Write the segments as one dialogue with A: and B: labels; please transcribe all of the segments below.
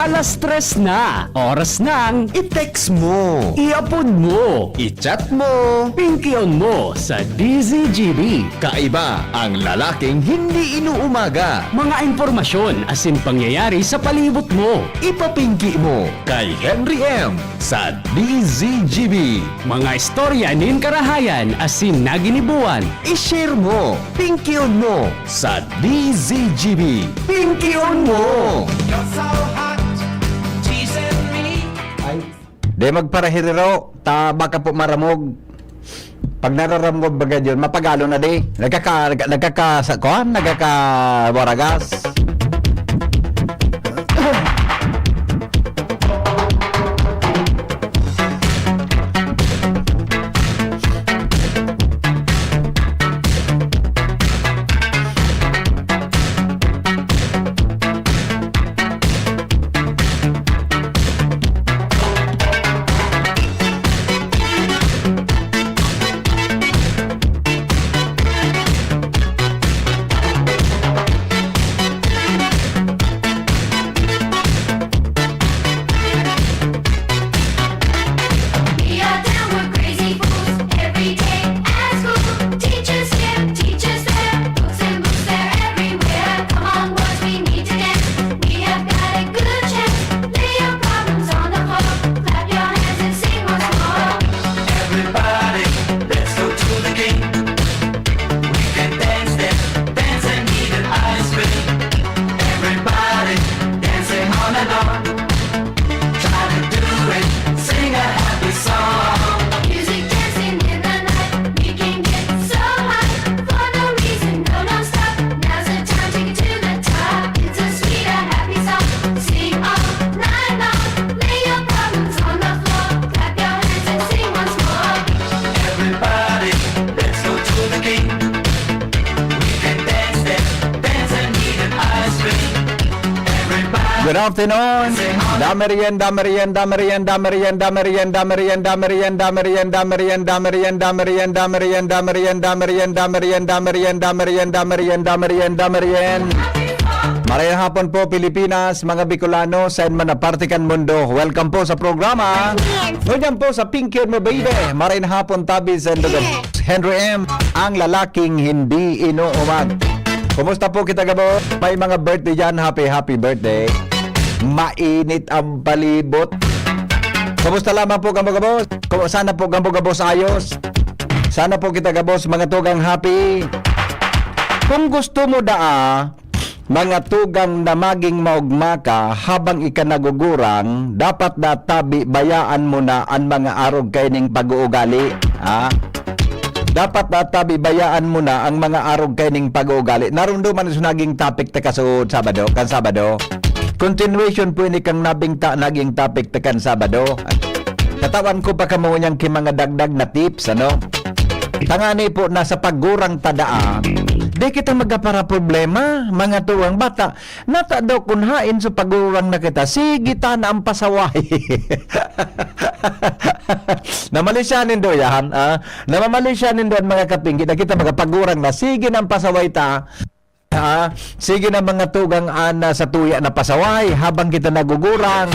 A: Alas 3 na, oras ng
B: I-text mo,
A: i-upload mo,
B: i-chat mo.
A: pinky-on mo sa DZGB.
B: Kaiba ang lalaking hindi inuumaga.
A: Mga impormasyon asin pangyayari sa palibot mo.
B: Ipapingki mo kay Henry M. sa DZGB.
A: Mga istorya nin karahayan asin naginibuan.
B: I-share mo, pinky-on mo sa DZGB.
A: Pinky-on mo!
C: You're so hot, teasing me.
D: Di magparahiriro, ta baka po maramog. Pag nararamog baga yun, mapagalo na di. Nagkaka-waragas.
E: We are down, we're crazy fools every day at school. Teachers here, teachers there, books and books, they're everywhere. Come on, boys, we need to dance. We have got a good chance. Lay your problems on the floor, clap your hands and sing once more.
C: Everybody, let's go to the king. We can dance there, dance and eat an ice cream. Everybody, dancing on and on. Try to do it, sing a happy song.
E: Music dancing in the night, we can get so high for no reason, no non-stop. Now's the time, take it to the top. It's a sweet, a happy song. Sing all night long. Lay your problems on the floor, clap your hands and sing once more.
C: Everybody, let's go to the king. We can dance there, dance and eat an ice cream. Everybody.
D: Good afternoon. Damerian, Damerian, Damerian, Damerian, Damerian, Damerian, Damerian, Damerian, Damerian, Damerian, Damerian, Damerian, Damerian, Damerian, Damerian, Damerian, Damerian, Damerian, Damerian, Damerian. Marayang hapon po Pilipinas, mga Bicolano, saan man napartikan mundo. Welcome po sa programa. Ngayon po sa Pinky mo baby. Marayang hapon tabi sa Henry M. Ang lalaking hindi inuumag. Kumusta po kita gabo? May mga birthday dyan. Happy birthday. Mainit ang palibot. Kumusta lamang po gabo-gabo? Sana po gabo-gabo sa ayos. Sana po kita gabos mga tugang happy. Kung gusto mo mga tugang na maging maugma ka habang ikanagugurang, dapat tabi bayaan mo na ang mga arog kaining pag-uugali. Ha? Dapat tabi bayaan mo na ang mga arog kaining pag-uugali. Narunduman sa naging topic ta kasud Sabado, kan Sabado. Continuation po ini kang naging topic ta kan Sabado. Katawan ko pa kamo niyang mga dagdag na tips, ano? Tangani po nasa paggurang tadaa. Di kita magapara problema, mga tuwang bata. Nata daw kunhain sa pagurang na kita. Sige ta na ang pasaway. Namalisyanin do yan. Namamalisyanin do mga kapinggi na kita magapagurang na. Sige na ang pasaway ta. Sige na mga tugang ana sa tuya na pasaway habang kita nagugurang.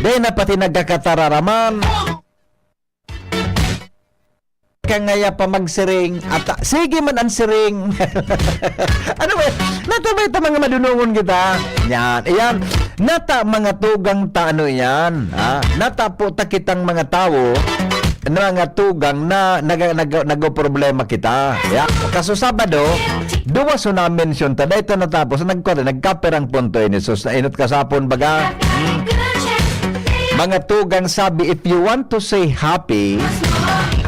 D: Di na pati nagkakatararaman. Kangaya pa magsiring at sige man ang siring. Ano ba? Nata ba ito mga madunungon kita? Yan. Iyan. Nata mga tugang ta ano yan. Nata po ta kitang mga tao mga tugang na nag-problema kita. Yeah. Kaso Sabado, duwa so na mention ta dahito natapos nagkaperang punto ini. So inot kasapon baga. Mga tugang sabi, if you want to say happy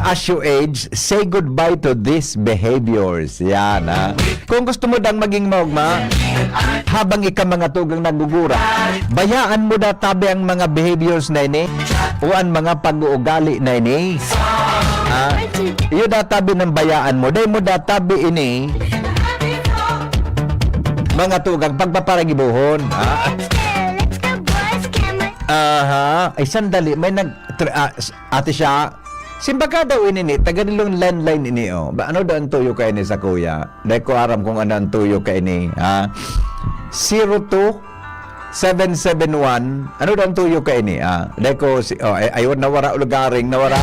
D: as you age, say goodbye to these behaviors. Yan, Kung gusto mo dang maging maugma, habang ika mga tugang nagugura, bayaan mo tabi ang mga behaviors na ini o ang mga pag-uugali na ini. Iyo tabi ng bayaan mo. Dahil mo tabi ini, mga tugang, pagpaparagibuhon. Ay sandali, may ate siya, Simbaga daw ini taganilong landline ini Ano daw ang tuyo kay ni sa kuya? Dahil ko aram kung ano ang tuyo kay ni 02 771. Ano daw ang tuyo ka ini? Deko, ayun, nawara ulugaring, nawara,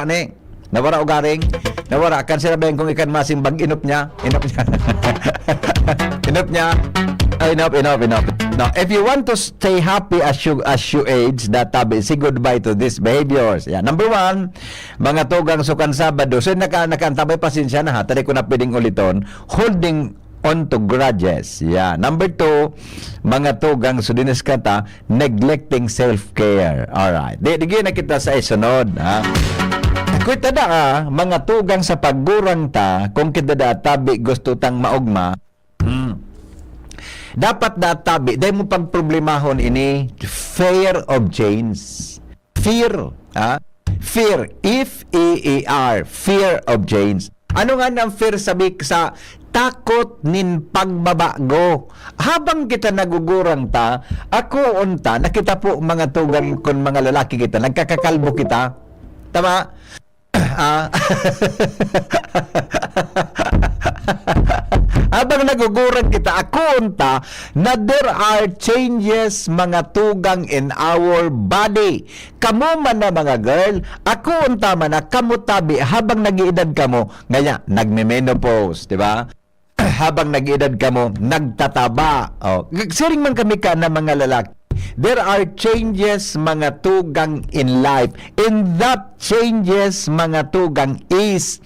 D: ni. Nawara ugaring, nawara. Kan sinabihin kung ikan masimbag, inop niya. Inop niya. Enough. Now, if you want to stay happy as you age, say goodbye to these behaviors. Yeah. Number 1, mga tugang sukan Sabado. So, nakaantabay pasensya na ha. Tari ko na pwedeng uliton. Holding on to grudges. Yeah. Number 2, mga tugang sudinis kata, neglecting self-care. Alright. Di na kita sa isunod. Ha? Kung tada mga tugang sa paggurang ta, kung kita tabi gusto tang maugma, dapat databi, dahil mo pagproblemahon ini, fear of change. Fear. Fear. F-E-A-R. Fear of change. Ano nga ang fear sabi sa takot nin pagbabago? Habang kita nagugurang ta, ako unta, nakita po mga tugang kon mga lalaki kita, nagkakakalbo kita. Tama? Habang nagugurang kita, ako unta na there are changes mga tugang in our body. Kamo man na mga girl, ako unta man na kamutabi habang nag-iedad kamo, ngaya nagme-menopause, di ba? Habang nag-iedad kamo, nagtataba. Siring man kami ka na mga lalaki. There are changes mga tugang in life. And that changes mga tugang is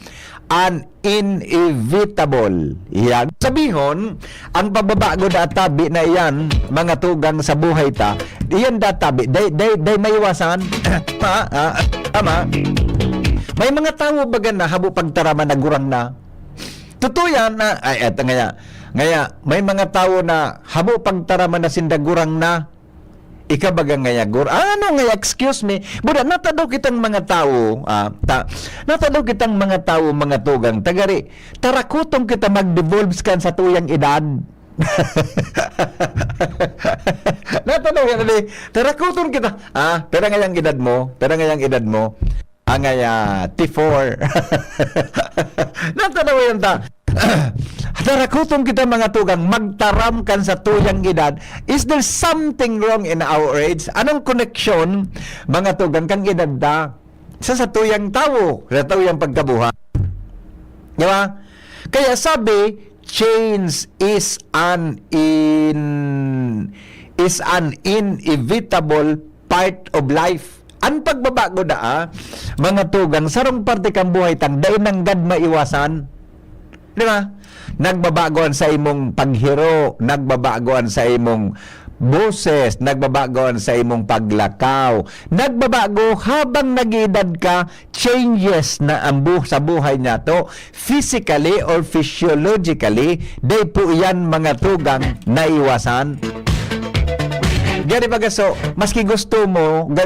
D: an inevitable. Yan. Sabihon, ang pagbabago databi na yan, mga tugang sa buhay ta, iyan databi, day maiwasan. Tama. May mga tao baga na habo pagtarama na gurang na. Totoo yan na, eto ngaya, may mga tao na habo pagtarama na sindagurang na. Ikabaga ngaya gur. Ano ngaya, excuse me. Buda, natadaw kitang mga tao, natadaw kitang mga tao, mga tugang, tagari, tarakutong kita mag-devolves kan sa tuyang edad. Natadaw yan, tarakutong kita. Pera ngayang edad mo, ngaya, T4. Natadaw yan ta. Tarakutong kita mga tugang, magtaram kan sa tuyang edad. Is there something wrong in our age? Anong connection mga tugang kang edad da sa tuyang tao, sa tuyang pagkabuhay? Di ba? Kaya sabi, change is an inevitable part of life. Ang pagbabago mga tugang, sarong parte kang buhay tang dahil nanggad maiwasan. Di ba? Nagbabagoan sa imong paghiro, nagbabagoan sa imong boses, nagbabagoan sa imong paglakaw, nagbabago habang nag-edad ka, changes na ang sa buhay niya to, physically or physiologically, day po yan mga tugang naiwasan. Gari bagaso, maski gusto mong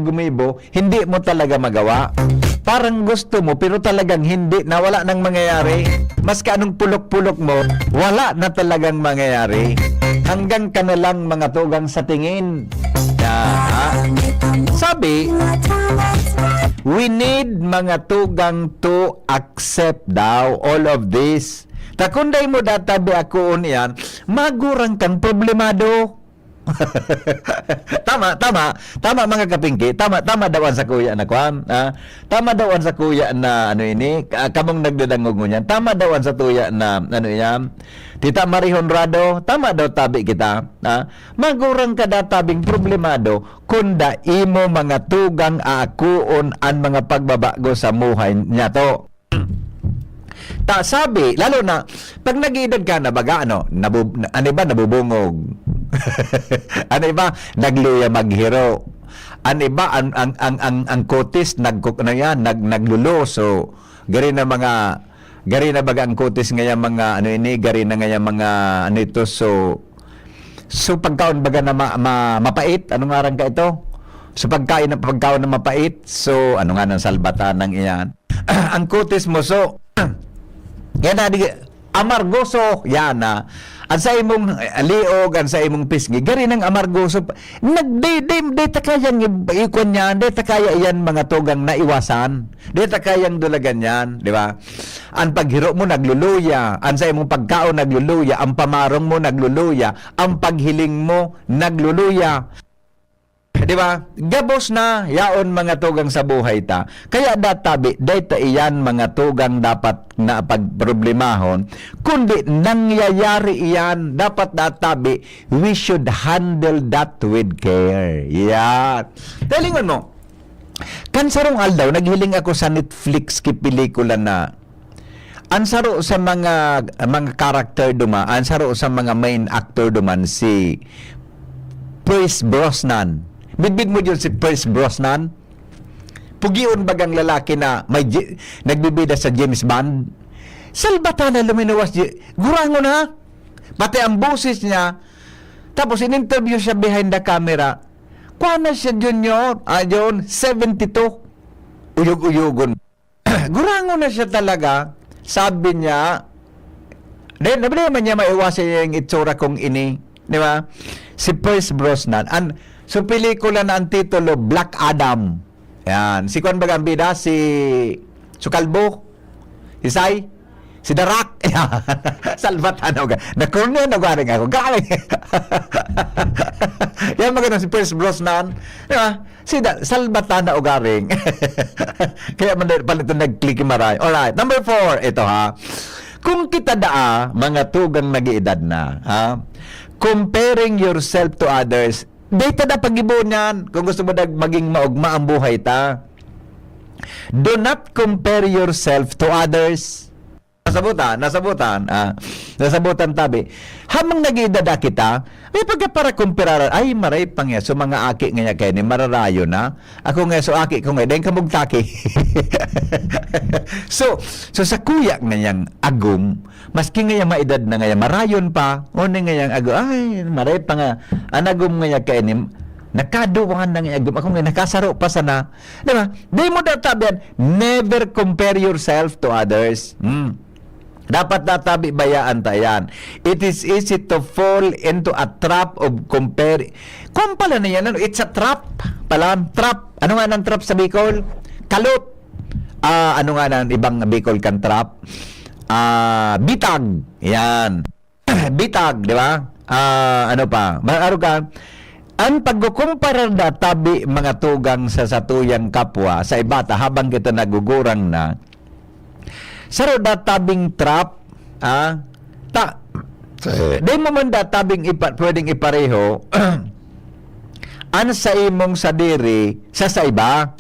D: gumibo, hindi mo talaga magawa. Parang gusto mo, pero talagang hindi, na wala nang mangyayari. Maski anong pulok-pulok mo, wala na talagang mangyayari. Hanggang ka na lang mga tugang sa tingin. Sabi, we need mga tugang to accept daw all of this. Takunday mo databi ako yan, magurang kang problemado. tama mga kapingki, tama dawan sa kuya na kwan, tama dawan sa kuya na ano ini, kamong nagdadangog mo niyan, tama dawan sa tuya na ano yan, Tita Marie Honrado, tama daw tabi kita, magurang ka databing problemado kunda imo mga tugang akuon ang mga pagbabago sa muhay niya to. Sabi, lalo na pag nag-iedad ka na baga nabubungog. Ano ba nagluya maghiro. Ano ba ang kotis nagluluso. Gari na baga ang kotis ngaya mga gari na ngaya mga ito so pagkaon baga na mapait, anong ngaran ka ito? So pagkaon na mapait, so ano nga ng salbatan ng iyan. Ang kotis mo so yan na amargoso yan Ang sa imong liog, ang sa imong pisngi, gari ng amargo. So, de ta kayang ikon yan, de ta kaya yan mga tugang naiwasan. De ta kayang dulagan yan, di ba? Ang paghiro mo nagluluya, ang sa imong pagkaon nagluluya, ang pamarong mo nagluluya, ang paghiling mo nagluluya. Di ba? Gabos na yaon mga tugang sa buhay ta. Kaya databi, data iyan mga tugang dapat na pagproblemahon. Kundi nangyayari iyan, dapat databi, we should handle that with care. Yan. Talingon mo, kansarong aldaw, naghiling ako sa Netflix ki pelikula na ansaro sa mga karakter duma, ansaro sa mga main actor duman si Pierce Brosnan. Bidbid mo dyan si Pierce Brosnan. Pugion bagang lalaki na nagbibida sa James Bond. Salbatan na luminawas. Gurango na. Pati ang boses niya. Tapos in-interview siya behind the camera. Kuha na siya junior. Ayon, 72. Uyog-uyogon. Gurango na siya talaga. Sabi niya, nabili naman niya maiwasan yung itsura kong ini. Di ba? Si Pierce Brosnan. So, pelikula na ang titulo, Black Adam. Yan. Si Kwan Bagambida, si Sukalbo, si Sai, si Darak. Salvatano. Nakurno na galing ako. Galing. Yan maganda si Pierce Brosnan. Diba? Si Salvatana o garing. Kaya man palito nag-click maray. Alright. Number 4. Ito ha. Kung kita daa, mga tugang nag-iedad na, ha? Comparing yourself to others, data na pag-ibon yan. Kung gusto mo maging maugma ang buhay ta. Do not compare yourself to others. Nasabutan tabi. Hamang nag-iidada kita, may pagkapara kumpiraran, ay maray pang so mga aki nga kaya ni mararayo na. Ako nga so aki ko nga, dahil kamugtaki. so sa kuya nga niyang agum, maski nga yung maedad na nga marayon pa, o nga yung agum, ay maray pa nga, anagum nga kaya ni, nakaduwangan na nga agum, ako nga nakasaro pa sana. Diba? Di mo databihan, never compare yourself to others. Dapat natabi bayaan tayan. It is easy to fall into a trap of compare. Kung pala na yan, it's a trap. Palan, trap. Ano nga ng trap sa Bicol? Kalot. Ano nga ng ibang Bicol kan trap? Bitag. Yan. Bitag, di ba? Ano pa? Maaro ka? Ang pagkukumpara na tabi mga tugang sa satuyang kapwa sa ibata habang kita nagugurang na, saro databing trap, di mo man databing pwedeng ipareho an sa imong sadiri sa iba.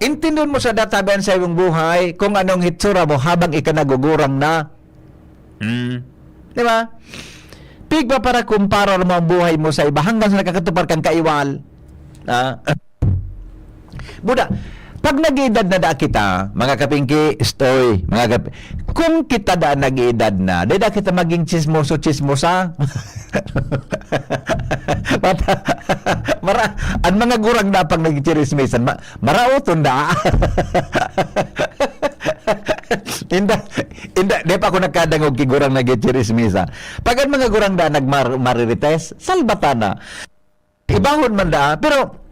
D: Intindon mo sa databan sa imong buhay kung anong hitsura mo habang ikanagugurang na. Di ba? Pigba para kumpara mo ang buhay mo sa iba hanggang sa nakakatupar kang kaiwal. Buda, pag nag-edad na da kita, mga kapingki, stoy, kung kita da nag-edad na, di da kita maging chismosa. Ang mga gurang na pang nag-chirismisan, marauton da. Di pa ako nagkadangog ki gurang nag-chirismisa. Pag ang mga gurang da nagmarites, salbatana. Ibahon man da, pero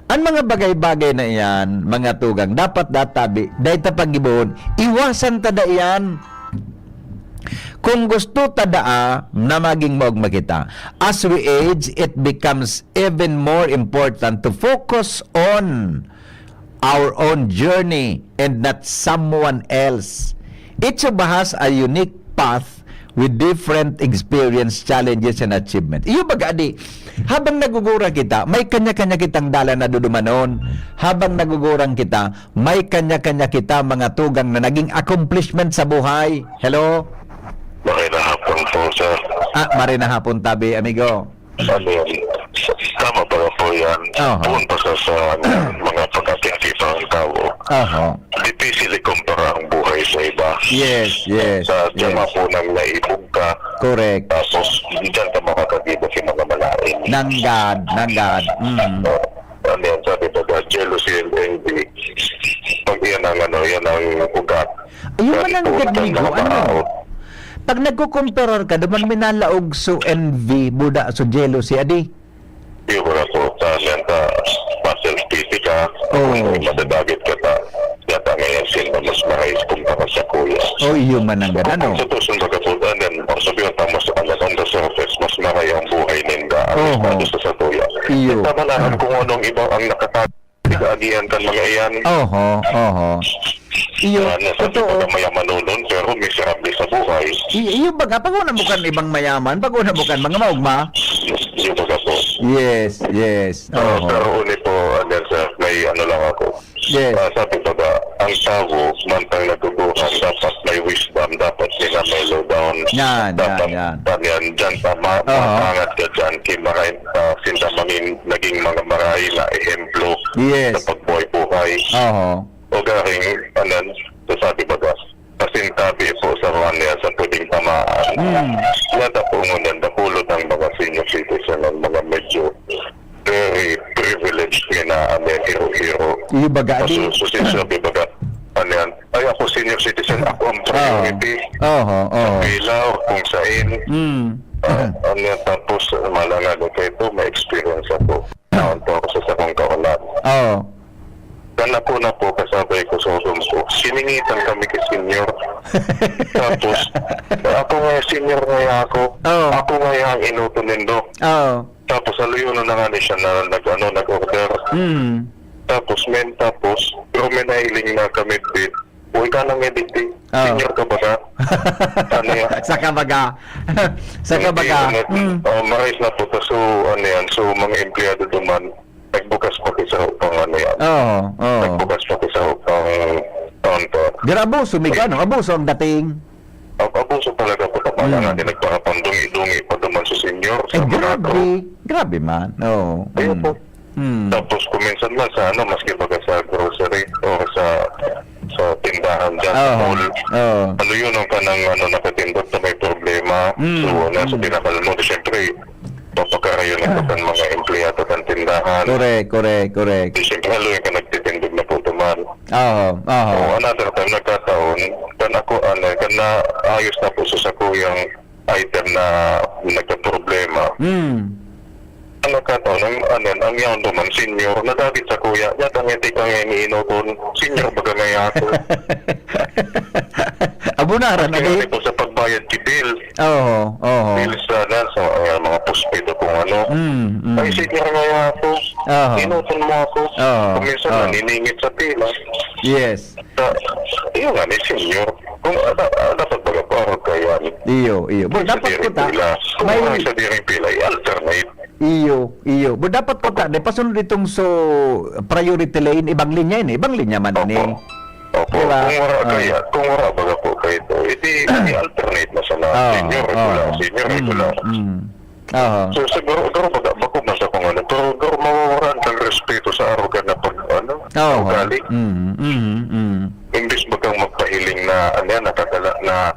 D: ang mga bagay-bagay na iyan, mga tugang, dapat databi, dahil pag-ibon, iwasan tada iyan. Kung gusto tadaa na maging maugma kita, as we age, it becomes even more important to focus on our own journey and not someone else. Each of us a unique path with different experience, challenges, and achievement. Iyo baga di, habang nagugura kita, may kanya-kanya kitang dala na dudumanon. Habang nagugurang kita, may kanya-kanya kita mga tugang na naging accomplishment sa buhay. Hello?
F: Marinahapon po, sir.
D: Marina hapon tabi, amigo.
F: Tama ba po yan?
D: Oho.
F: Buwan pa sa mga pagkakinkita ng tao. Difícil ikumpara ang buhay sa iba.
D: Yes.
F: Sa tiyama po nang naibog ka.
D: Correct.
F: Tapos, diyan ka makakagibo sa mga malain.
D: Nanggad.
F: Ano yan sabi ba? Jealousy and envy. Pag yan ang ugat.
D: Ayun man ang gadigo, ano? Pag nagkukumperar ka, duman minalaog so envy, buda, so jealousy, adi.
F: Yung mga po, ta self-pity ka,
D: Oo.
F: madadagit ka ta, yata ngayon sila mas marais kumpara sa kuya.
D: O iyo man ang ganano.
F: Sa tusun baga po, and then, sabi yung tama sa kanila, on the surface, mas maray ang buhay ninda,
D: Oo.
F: ang sa tuya.
D: Iyo.
F: Tama na kung anong ibang ang nakakatigaan kan mga iyan.
D: Oho, oho. Iyo,
F: Nasabi
D: totoo.
F: ko na mayaman nun, pero miserable sa buhay.
D: Iyo baga, pag una bukan ibang mayaman, pag una bukan mga maugma.
F: Yung baga po.
D: Yes, yes. Oho.
F: Pero uli po, and then, sir, may ano lang ako.
D: Yes.
F: Sabi ko ba, ang tao, mantang natutuhan, dapat may wisdom, dapat nila may low down.
D: Yan,
F: dapat
D: yan.
F: yan, dyan pa, maangat ka dyan, kimarain, sinta naging mga maray na ehemplo
D: Yes.
F: sa pagbuhay-buhay.
D: Oho.
F: O garing, anan, sabi ba ba, kasintabi po sa mga niya sa pwedeng tamaan. Yata po ngunyan, napulot ang mga senior citizen ng mga medyo very privileged na hero-hero.
D: Iyo baga, adi.
F: So sinasabi baga, ano yan, ay ako senior citizen, ako ang priority.
D: Oho, oho.
F: Pilaw, kung sain. Ano yan, tapos malangan ko ito, may experience ako. Naon po ako sa sakong kaulan.
D: Oo.
F: Ako na po, kasabay ko sa usong ko. Siningitan kami kay senior. Tapos, ako nga senior nga ako.
D: Oo.
F: Ako nga yung inuto nindo.
D: Oo.
F: Tapos, aluyon na nga ni siya na nag-order. Tapos, pero may nahiling na kami din. Uy ka nang edit eh.
D: Oo.
F: Senior ka ba ka? Ano yan?
D: Saka baga. Saka baga.
F: Marais na po. So, ano yan? So, mga empleyado duman, nagbukas pa sa upang ano yan.
D: Oo, oo.
F: Nagbukas pa sa upang counter.
D: Grabuso, may gano. Abuso ang dating.
F: Abuso talaga po kapala nga din nagpakapandungi-dungi pa duman sa senior.
D: Eh,
F: Sa
D: grabe. Grabe man. Oo.
F: Ayun po.
D: Mm.
F: Tapos kuminsan man sa ano, maski baga sa grocery o sa tindahan dyan sa
D: Oo.
F: mall.
D: Oo.
F: Ano yun ang kanang ano, nakatindot na may problema. So, nasa tinakal mo, siyempre, papagkarayo na po kan mga empleyado ng tindahan.
D: Correct.
F: Di siyempre, haluin ka nagtitindog na po tuman.
D: Oo, oo.
F: So, another time, nagkataon, kan ako, kan na ayos na po sa kuyang item na nagka-problema. Ang nagkataon, ang yaon duman, senior, nadagit sa kuya, yata nga hindi ka nga iniinuton, senior baga nga ako.
D: Abunaran na
F: Kaya po sa pagbayad kibil,
D: Oo, oo.
F: bill sa mga postpaid o kung ano. Ay, senior nga ako,
D: Oo.
F: inuton mo ako.
D: Oo.
F: Kuminsan
D: Oo.
F: naniningit sa pila.
D: Yes.
F: Iyo nga ni senior, kung dapat baga parang kaya ni.
D: Iyo. Bo, dapat ko ta.
F: Kung
D: May
F: sa diring pila, i-alternate.
D: iyo. Bo, dapat ko ta. Pasunod itong so priority lane, ibang linya yun. Ibang linya man ni.
F: Opo,
D: Diba?
F: kung wala baga po kayo ito, i-alternate na sa lahat. Senior, regular.
D: Oo.
F: So siguro baga, bako man sa kung ano, pero mawawaran kang respeto sa araw ka na pag,
D: Oo.
F: ugali.
D: Mm.
F: Imbis bagang magpahiling na, nakakala na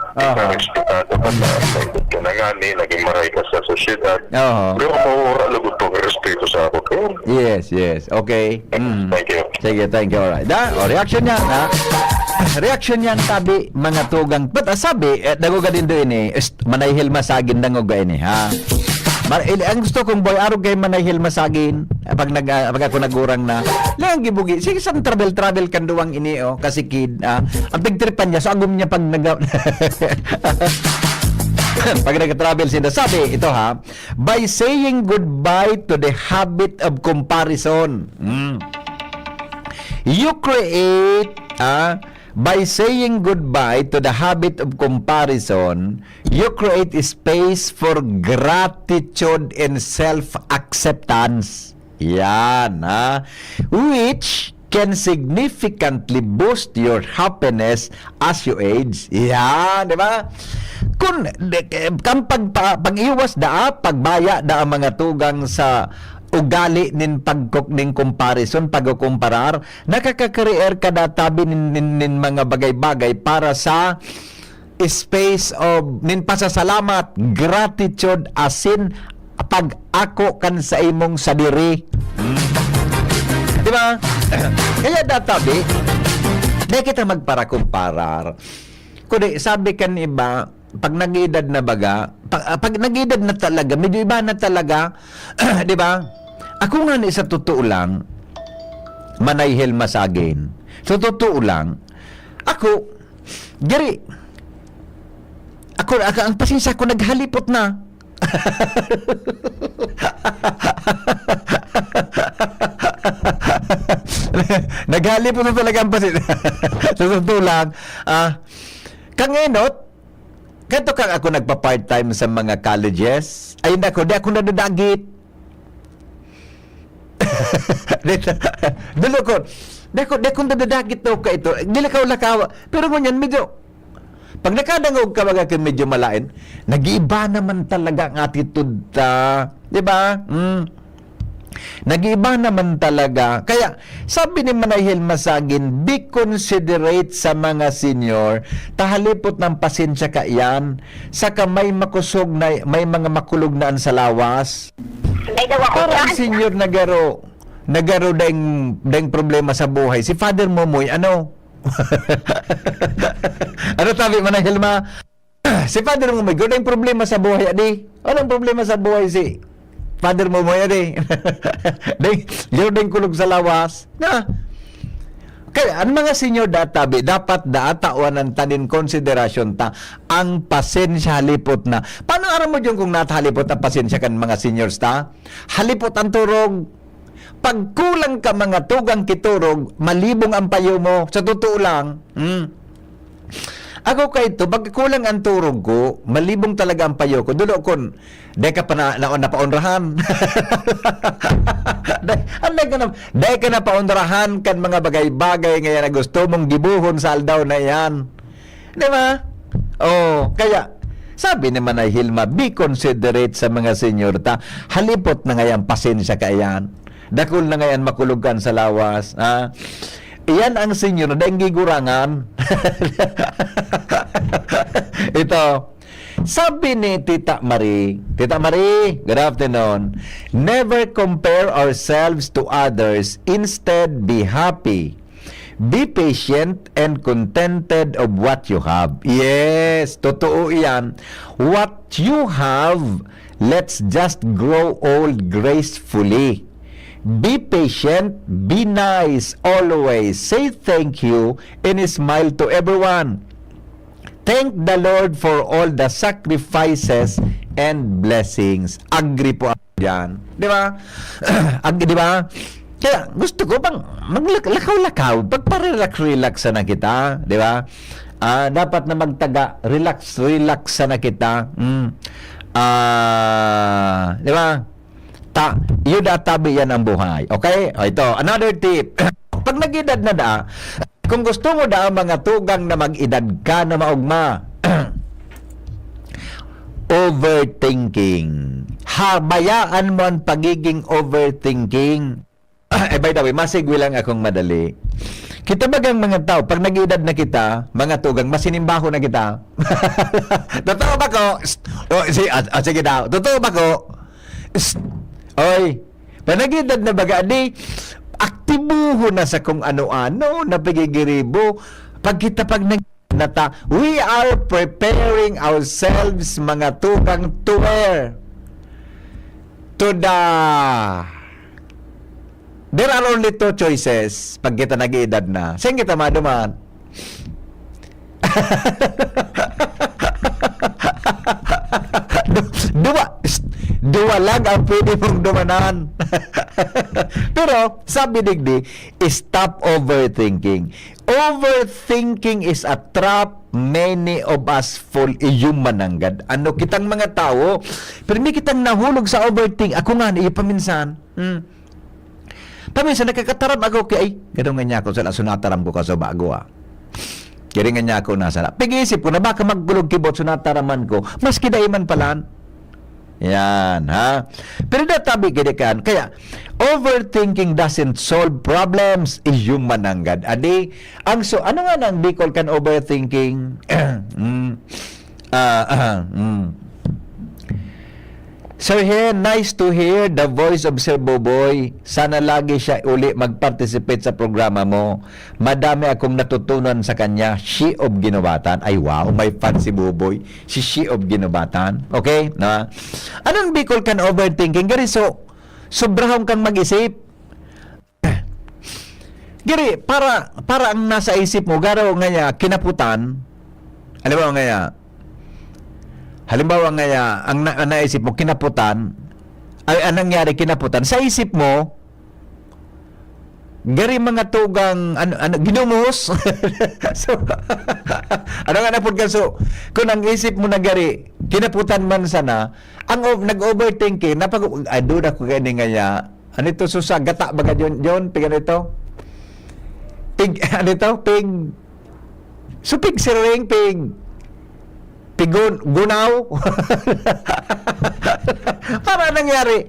F: respetado ka na, naikot ka na nga ni, naging maray ka sa sosyedad.
D: Oo.
F: Pero mawawara lagod pang respeto sa araw ka.
D: Yes. Okay.
F: Thank you.
D: Sige, thank you. Alright. Reaction niya, ha? Reaction niyan tabi mga tugang. But sabi, dagoga din doon manayhil masagin dangoga ini, ha? Ang gusto kong boy, araw kay manayhil masagin. Pag ako nagurang na, lang gibugi. Sige, san travel kan duwang ini, kasi kid. Ang pagtripan niya, so agum niya pag pag nag-travel sila, sabi ito ha, by saying goodbye to the habit of comparison. You create by saying goodbye to the habit of comparison, you create a space for gratitude and self-acceptance. Yan, which can significantly boost your happiness as you age. Yan, di ba? Kung pag-iwas pagbaya ang mga tugang sa ugali nin pagkok ning comparison, pagkukumparar, nakaka-create ka databi nin mga bagay-bagay para sa space of nin pasasalamat, gratitude, asin pag-ako kan sa imong sadiri. Di ba? Kaya databi, di kita magpara-kumparar. Kundi sabi kan iba, pag nag-edad na baga, pag nag-edad na talaga, medyo iba na talaga, 'di ba? Ako nga ni sa totoo lang, manayhel masagin. Sa totoo lang, ako ang pasensya ko naghalipot na. Naghalipot na talaga ang pasensya. Sa totoo lang, kangenot, kanto kang ako nagpa-part-time sa mga colleges, ay nako, di ako nadadagit. Dulo ko, di ako nadadagit daw ka ito. Dilakaw-lakaw. Pero ngunyan, medyo, pag nakadangog ka mga medyo malain, nag-iiba naman talaga ang attitude ta. Di ba? Nag-iiba naman talaga. Kaya, sabi ni Manayhel Masagin, be considerate sa mga senior, tahalipot ng pasensya ka iyan, saka may makusog na, may mga makulog naan sa lawas.
G: Ay daw ako
D: Parang
G: dyan.
D: senior nagaro daing problema sa buhay. Si Father Momoy, ano? Ano sabi Manayhel Ma? Si Father Momoy, daing problema sa buhay, adi? Anong problema sa buhay si Father Momoy, adi? Daing kulog sa lawas. Na? Kaya, ang mga senior databi, dapat daatawanan tanin konsiderasyon ta ang pasensya halipot na. Paano aram mo yung kung natahalipot ang pasensya kan mga seniors ta? Halipot ang turog. Pag kulang ka mga tugang kiturog, malibong ang payo mo. Sa totoo lang, ako kay ito, pag kulang ang turog ko, malibong talaga ang payo ko. Dulo kon, day ka pa napaunrahan. day ka na paunrahan kan mga bagay-bagay ngayon na gusto mong gibuhon sa aldaw na yan. Di ba? Oh, kaya, sabi ni Manay Hilma, be considerate sa mga senior ta. Halipot na ngayon, pasensya ka yan. Dakol na ngayon makulugan sa lawas. Ha? Iyan ang senior na dahil gigurangan. Ito, sabi ni Tita Marie, good afternoon, never compare ourselves to others, instead be happy. Be patient and contented of what you have. Yes, totoo yan. What you have, let's just grow old gracefully. Be patient, be nice, always say thank you, and smile to everyone. Thank the Lord for all the sacrifices and blessings. Agree po ako dyan. Di ba? Di ba? Kaya gusto ko bang maglakaw-lakaw, pagpa-relax na kita, di ba? Dapat na magtaga, relax na kita. Di ba? Yun tabi yan ang buhay. Okay? O ito, another tip. Pag nag-edad na da, kung gusto mo da mga tugang na mag-edad ka na maugma, overthinking. Habayaan mo ang pagiging overthinking. By the way, masigwi lang akong madali. Kita bagang mga tao, pag nag-edad na kita, mga tugang, masinimbaho na kita. Totoo ba ko? Sige daw. Totoo ba ko? Oy, panagidad na baga, di, aktibuho na sa kung ano-ano, napagigiribo. Pag nata, we are preparing ourselves, mga tukang tuwer, to the... There are only two choices pag kita nag-edad na. Saan kita maduman? Dua lang ang pwede mong dumanan. Pero, sabi digdi, stop overthinking. Overthinking is a trap many of us fall mananggad. Ano kitang mga tao, pero hindi kitang nahulog sa overthink. Ako nga, paminsan. Paminsan, nakakataram ako kay, ay, ganun nga niya ako sa sunataram ko ka sa bago Kaya nga niya ako nasa. Pag-iisip ko na baka maggulog kibot sunataraman ko, mas kidaiman palaan. Yan, ha? Pero databi kinikan. Kaya, overthinking doesn't solve problems. Mananggad. Adi, ano nga nang Bicol kan overthinking? Sir Hen, nice to hear the voice of Sir Boboy. Sana lagi siya uli mag-participate sa programa mo. Madami akong natutunan sa kanya. She of Ginobatan. Ay wow, may fan si Boboy. Si She of Ginobatan. Okay? Na? Anong Bicol can overthinking? Gari, sobrahong kang mag-isip. Gari, para ang nasa isip mo, garo nga kinaputan. Alam mo nga halimbawa nga, ang naisip mo, kinaputan, ay anong nangyari kinaputan, sa isip mo, gari mga tugang, ginumos. So, ano nga napod ka, so, kung ang isip mo na gari, kinaputan man sana, nag-overthinking, ay doon ako gani nga, ano ito, susa, gata, baga John, pigan ito, ano ito, so, siring, gunaw. Para nangyari,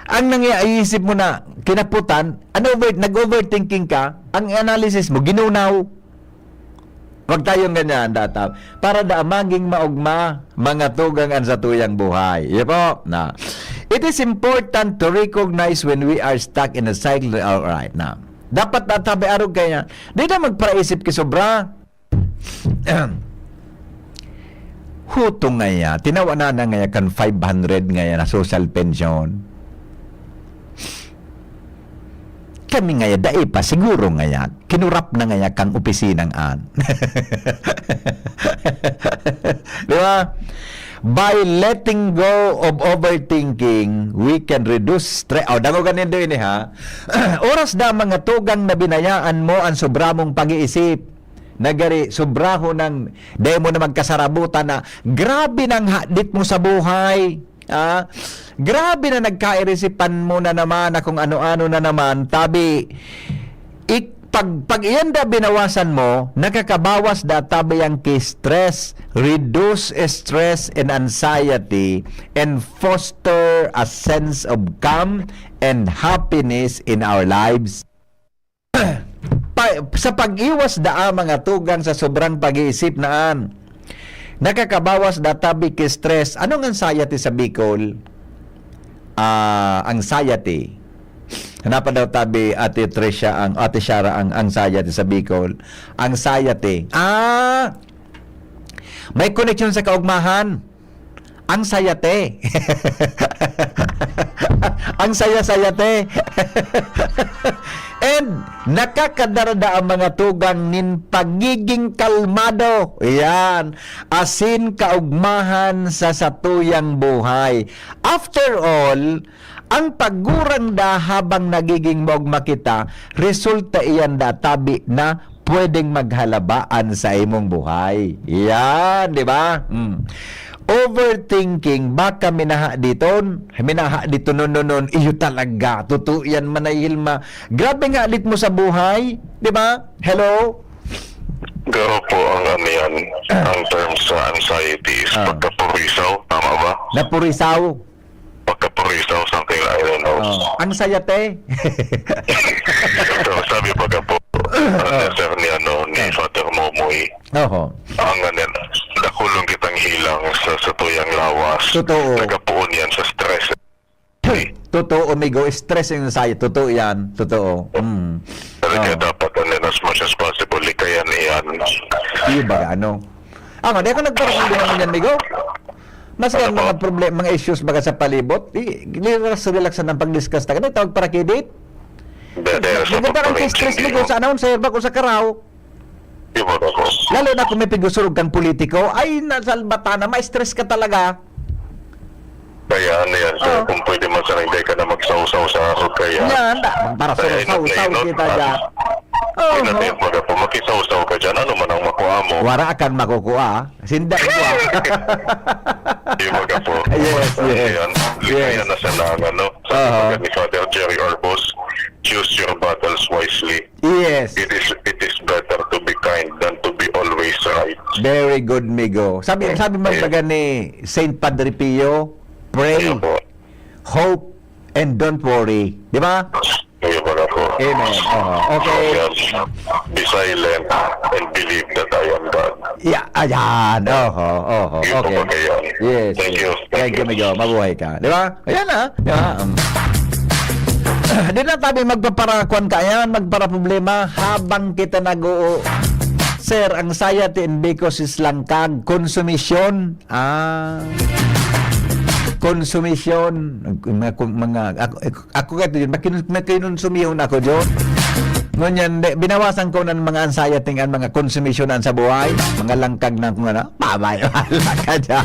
D: ang nangyayisip mo na kinaputan, nag-overthinking ka, ang analysis mo, ginunaw. Huwag tayong ganyan, data. Para da maging maugma, mga tugang ang sa tuyang buhay. Yan po. Na. It is important to recognize when we are stuck in a cycle. Alright, na. Dapat natabi arog kaya. Di na magpraisip ki sobra. Hutong ngaya, tinawa na ngaya kan 500 ngaya na social pension. Kami ngaya, dai pa, siguro ngaya, kinurap na ngaya kang opisinang an. Di ba? By letting go of overthinking, we can reduce stress. Dago ganin doon ha. Oras da mga tugang na binayaan mo ang sobra mong pag-iisip. Nagari, sobraho ng demo na magkasarabutan na grabe ng hadit mo sa buhay. Grabe na nagkairisipan mo na naman na kung ano-ano na naman. Tabi, pag iyan da binawasan mo, nakakabawas da tabi ang stress, reduce stress and anxiety, and foster a sense of calm and happiness in our lives. Sa pag-iwas da mga tugang sa sobrang pag-iisip naan, nakakabawas da tabi ki stress. Anong anxiety sa Bicol? Anxiety. Hanapa daw tabi Ate Tricia Ate Shara ang anxiety sa Bicol. Anxiety. May connection sa kaugmahan. Ang sayate. Ang saya-sayate. And nakakadarada ang mga tugang nin pagiging kalmado. Yan. Asin kaugmahan sa satuyang buhay. After all, ang paggurang da habang nagiging maugma kita, resulta iyan da tabi na pwedeng maghalabaan sa imong buhay. Yan, di ba? Overthinking, baka minaha dito nonon, iyo talaga, totoo yan manayilma. Grabe nga alit mo sa buhay, di ba? Hello?
F: Garo po ang ano yan, ang term sa anxiety is pagkapurisaw, tama ba?
D: Napurisaw.
F: Pagkapurisaw, something like, I don't know.
D: Ang sayate.
F: So, sabi pagkapo, ni Father Momoy, ang ganin, nakulong kitang hilang sa tuyang lawas.
D: Totoo.
F: Nagapuon yan sa stress.
D: Totoo, amigo. Stress and anxiety. Totoo yan. Totoo.
F: Talaga dapat as much as possible, likayan iyan.
D: Iyo ba, ano? Di ako nagparang din yan, amigo. Mas yan mga problema, mga issues baga sa palibot, relax ng pag-discuss na. Ganun, tawag para kidit. Hindi ba ang stress mo sa anong sir ba ko sa karaw? Lalo na kung may pigusurog kang politiko, ay nasalbata na, ma-stress ka talaga.
F: Kaya ano yan, sir, kung pwede man sa hindi ka na magsaw-saw sa ako, kaya...
D: Yan, para saw-saw kita dyan.
F: Pinatay mo na po, makisaw-saw ka dyan, ano man ang makuha mo?
D: Wara akan makukuha. Sinda ko.
F: Yung mga po.
D: Yes.
F: Likayan na sa nang, ano? Sabi ni Father Jerry Arbos, choose your battles wisely.
D: Yes.
F: It is better to be kind than to be always right.
D: Very good, Migo. Sabi man baga ni Saint Padre Pio, pray, hope, and don't worry. Di ba?
F: Yung mga po.
D: Amen. Okay.
F: Be silent and believe that I am God.
D: Yeah, ayan. Oho.
F: Yun po
D: Okay.
F: ba ngayon?
D: Yes.
F: Thank you.
D: Thank you, medyo. Mabuhay ka. Di ba? Ayan na. Di ba? Di na tabi magpaparakuan ka. Ayan, magpara-problema habang kita nag-oo. Sir, anxiety and because is langkag. Konsumisyon. Konsumisyon. Ako kato yun. Makinonsumihon ako dyan. Ngunyan, binawasan ko ng mga anxiety ang mga konsumisyonan sa buhay, mga langkag na kung ano, babay, wala ka dyan.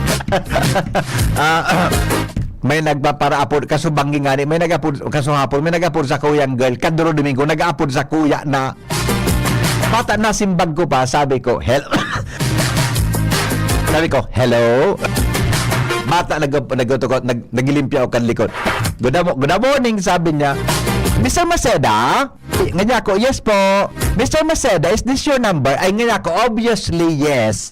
D: May nagpaparaapod, kaso bangi nga may nag-apod, kaso hapon, may nag-apod sa kuyang girl, kaduro Domingo, nag-apod sa kuya na, bata na simbag ko pa, sabi ko, hello. Hello. Bata, nagilimpya ako kan likod. Good morning, sabi niya. Mr. Maceda? Nga ako, yes po. Mr. Maceda, is this your number? Ay, nga ako, obviously, yes.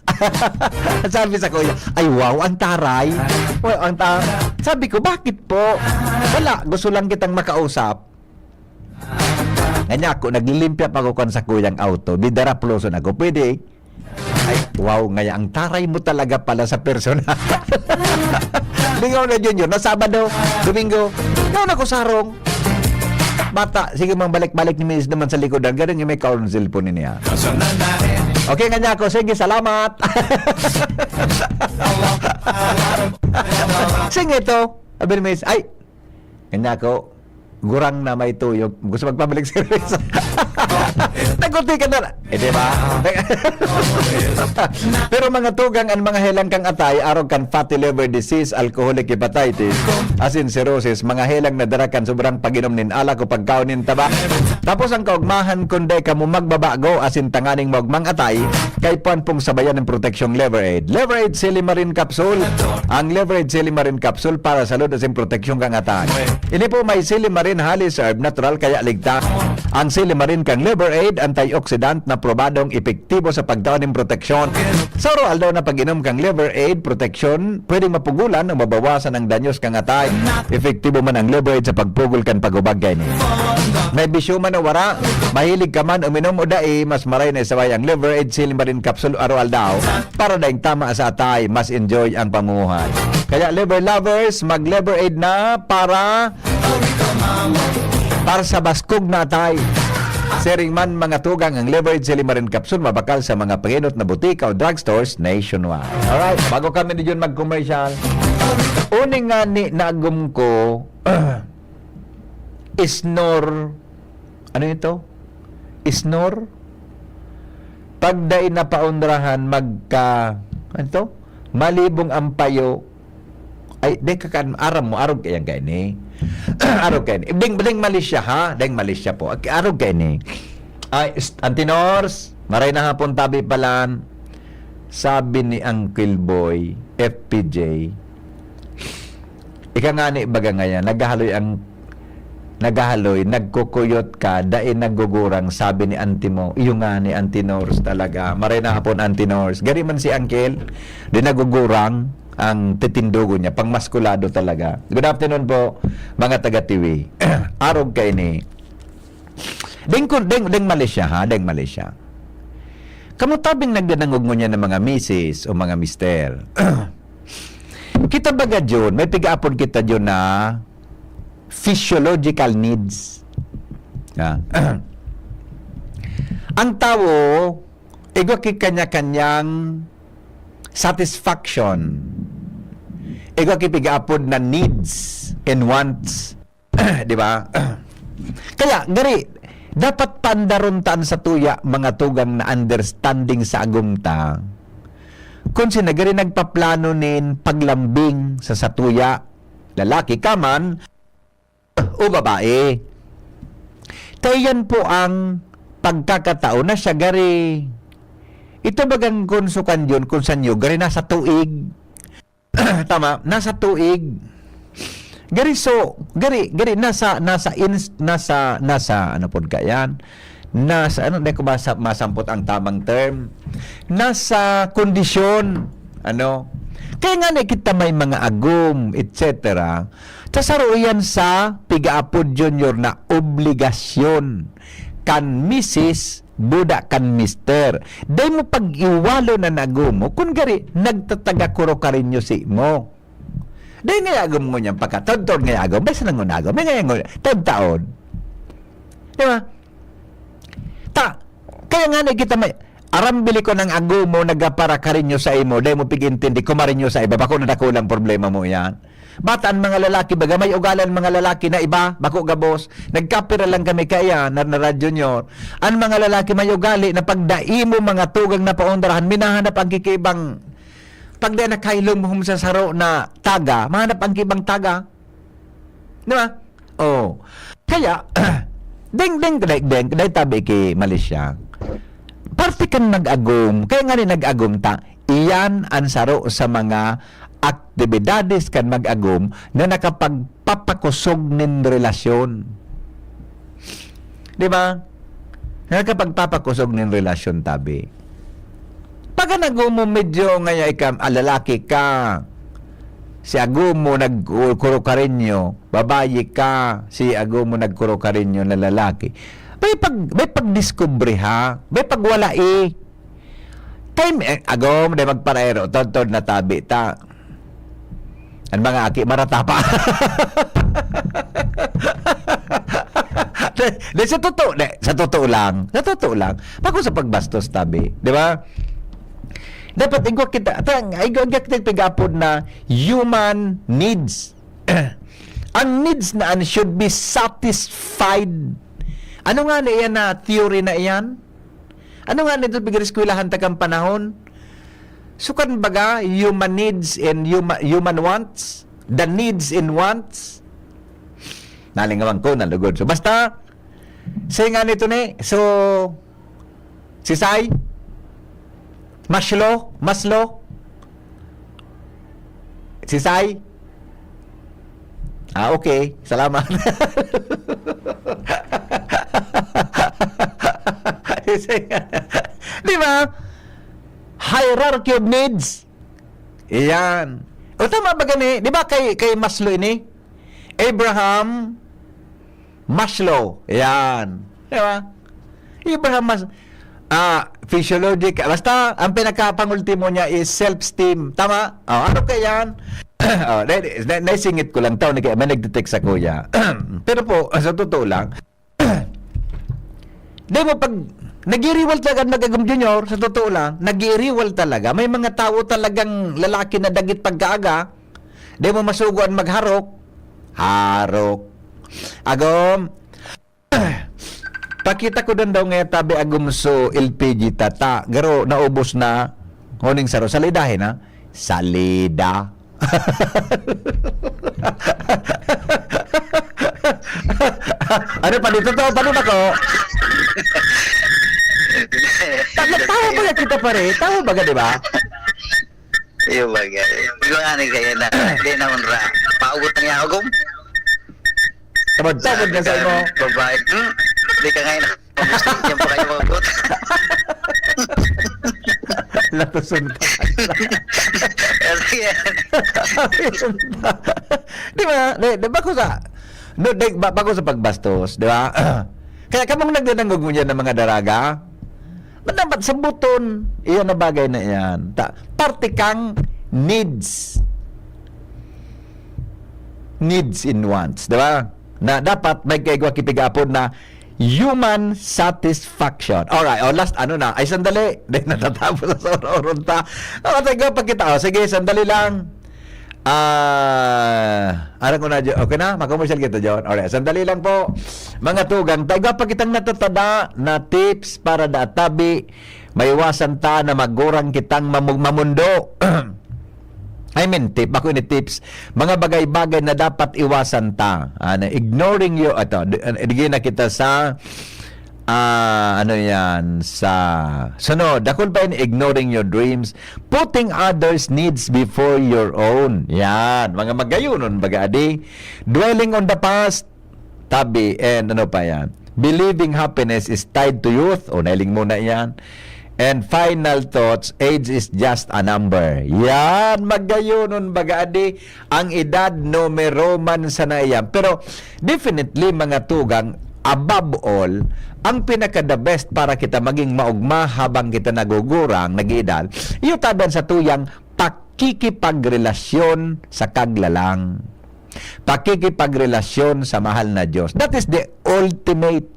D: Sabi sa kuya, ay wow, ang taray. Wow, ang taray. Sabi ko, bakit po? Wala, gusto lang kitang makausap. Nga ako, naglilimpya pa ako kan sa kuyang auto. Bidaraploson ako, pwede. Ay, wow, ngaya, ang taray mo talaga pala sa personal. Lingaw na yun, na Sabado, Domingo, naon ako sarong. Bata, sige mang balik-balik ni Miss naman sa likodan, ganun yung may council po niya. Okay nga niya ako, sige, salamat. Sige ito, sabi ni Miss, ay, kanya ako, gurang na may tuyok, gusto magpabalik service. Naguti ka na. Diba? Pero mga tugang ang mga helang kang atay, arog kan fatty liver disease, alcoholic hepatitis, asin cirrhosis, mga helang na darakan sobrang paginom nin ala ko pagkaon nin taba. Tapos ang kaugmahan kundi ka mo magbabago asin tanganing magmang atay, kay puan pong sabayan ng proteksyong liver aid. Liver aid Silimarin Capsule. Ang liver aid Silimarin Capsule para sa salud asin proteksyon kang atay. Ini po may Silimarin Halis Herb Natural kaya ligtas. Ang Silimarin kang liver aid, antioxidant na probadong epektibo sa pagdaon ng proteksyon. Sa oral daw na pag-inom kang liver aid protection, pwedeng mapugulan o mabawasan ang danyos kang atay. Epektibo man ang liver aid sa pagpugol kan pagubag kay ni. May bisyo man o wara, mahilig ka man uminom o dai, mas maray na isaway ang liver aid Silimarin Capsule oral daw para daing tama sa atay, mas enjoy ang pamuhay. Kaya liver lovers, mag liver aid na para sa baskog na atay. Sering man mga tugang ang liver aid Silimarin Capsule mabakal sa mga panginot na butika o drugstores nationwide. Alright, bago kami ni John mag-commercial, uning nga ni nagum ko Isnor, ano ito? Isnor? Pagday na paundrahan magka, ano ito? Malibong ampayo. Ay, deng kakan aram mo, arog kayang kay ni. Arog kay ni. Deng Malaysia ha, deng Malaysia po. Arog kay ni. Ay, Antinors, maray na hapon tabi palan. Sabi ni Uncle Boy, FPJ, ika nga ni baga ngayon, naghahaloy, nagkukuyot ka, dain nagugurang, sabi ni Antimo, iyo nga ni Antinors talaga. Maray na hapon Antinors. Gari man si Uncle, di nagugurang, ang titindugo niya, pangmaskulado talaga. Good afternoon po, mga taga-TV. Arog kay ni. Deng Malaysia ha, deng Malaysia. Kamutabing nagdanangog mo niya ng mga misis o mga mister. Kita baga dyan, may piga-apod kita dyan na physiological needs. Ang tao, igwaki kanya-kanyang satisfaction. Igwaki piga-apod na needs and wants. Di ba? Kaya, gari, dapat pandaruntaan sa tuya mga tugang na understanding sa agumta. Kung sinagari nagpaplano nin paglambing sa satuya, lalaki ka man o babae. Tayan po ang pagkakatao na siya gari. Ito bagang konsukan yun kung saan yun, gari nasa tuig. Tama, nasa tuig. Gari nasa ano pod kayan? Nasa ano dai ko masampot ang tamang term. Nasa kondisyon ano. Kaya nga kita may mga agum, etc. Tasaruyan sa pigaapod junior na obligasyon kan misis buda kan mister. Day mo pag-iwalo na nagumo, kun gari, nagtataga kuro ka rin si mo. Day ngayagom mo niyang pagkatod-tod ngayagom, besa nang ngunagom, may ngayagom, taon. Di ba? Kaya nga na kita may, arambili ko ng agumo, nagapara ka rin sa imo, day mo pig-intindi, kumarin nyo sa iba, bako na nakulang problema mo yan. Bataan mga lalaki, baga may ugalan mga lalaki na iba, bako gabos, nagkapira lang kami kaya, na radyo nyo. Ang mga lalaki may ugali na pagdai mo mga tugang na paundarahan, minahanap ang kikibang, pagda na kailong mo sa saro na taga, mahanap ang kibang taga. Di ba? Oh. Kaya, ding, dahil tabi kay Malaysia, parte kan nag-agum, kaya nga rin nag-agum ta, iyan ang saro sa mga aktibidades kan mag-agum na nakapagpapakusog nin relasyon. Di ba? Nakapagpapakusog nin relasyon tabi. Pag nag-agum mo medyo ngayon ikam, alalaki ka, si agum mo nagkuro ka rin nyo, babayi ka, si agum mo nagkuro ka rin nyo na lalaki. May pag-discovery ha, may pagwala time agom de magparero tod na tabi ta ang mga aki maratapa. Sa totoo lang pag sa pagbastos tabi, di ba? Dapat igwa kita pigapod na human needs. Ang needs na should be satisfied. Ano nga na iyan na theory na iyan? Ano nga nito bigir-eskwelahan takang panahon? Sukan baga human needs and human wants? The needs and wants? Nalingawang ko, nalugod. So basta, say nga nito ni, so, si Sai, Maslow, si Sai, okay, salamat. Di ba? Hierarchy of needs. Iyan. O tama ba gani? Di ba kay Maslow ini? Abraham Maslow. Iyan. Di ba? Abraham Maslow. Physiologic. Basta, ang pinakapangultimo niya is self-esteem. Tama? Ano kaya yan? Naisingit ko lang tao. May nag-detect sa kuya. Pero po, sa totoo lang, di mo pag nag-i-rewal talaga mag-agam junior, sa totoo lang, nag-i-rewal talaga. May mga tao talagang lalaki na dagit pagkaaga, di mo masuguan magharok. Agom, pakita ko doon daw nga tabi agum so LPG tata. Garo, naubos na, huning saro, salidahin ha? Salida. Ano pa dito to? Paano ako? Tawa ba kita pare? Tawa ba ka, di ba?
G: Iyo bagay. Ikaw nga ni kaya na, di naman ra. Paugot na niya ako, Gom.
D: Tabad na sa mo.
G: Babae. Di ka ngayon. Pagustin niya pa kayo paugot.
D: Latusun pa. Di ba? Di ba ko sa... bago sa pagbastos, di ba? Kaya kamong nagdananggog mo yan ng mga daraga, dapat sa buton, iyan na bagay na yan. Parte kang needs. Needs and wants, di ba? Na dapat may kaigwa kipigapon na human satisfaction. Alright, last ano na, ay sandali. Dahil natatapos sa oron ta. Tayo pagkita. Sige, sandali lang. Alam ko na, okay na? Mag-commercial kita, John. Alright, sandali lang po. Mga tugang, tayo pa kitang natatada na tips para tabi maiwasan ta na magurang kitang mamundo. I mean, ako ini tips. Mga bagay-bagay na dapat iwasan ta. Ignoring you, na kita sa ano yan, sa sunod, dakol pa yun, ignoring your dreams, putting others' needs before your own. Yan, mga magayunon, baga adi, dwelling on the past, tabi, and ano pa yan, believing happiness is tied to youth, o nailing muna yan, and final thoughts, age is just a number. Yan, magayunon, baga adi, ang edad numero man sa na yan. Pero definitely mga tugang, above all, ang pinaka-the best para kita maging maugma habang kita nagugurang, nag-iedad, iyo tadan sa tuyang pakikipagrelasyon sa kaglalang. Pakikipagrelasyon sa mahal na Diyos. That is the ultimate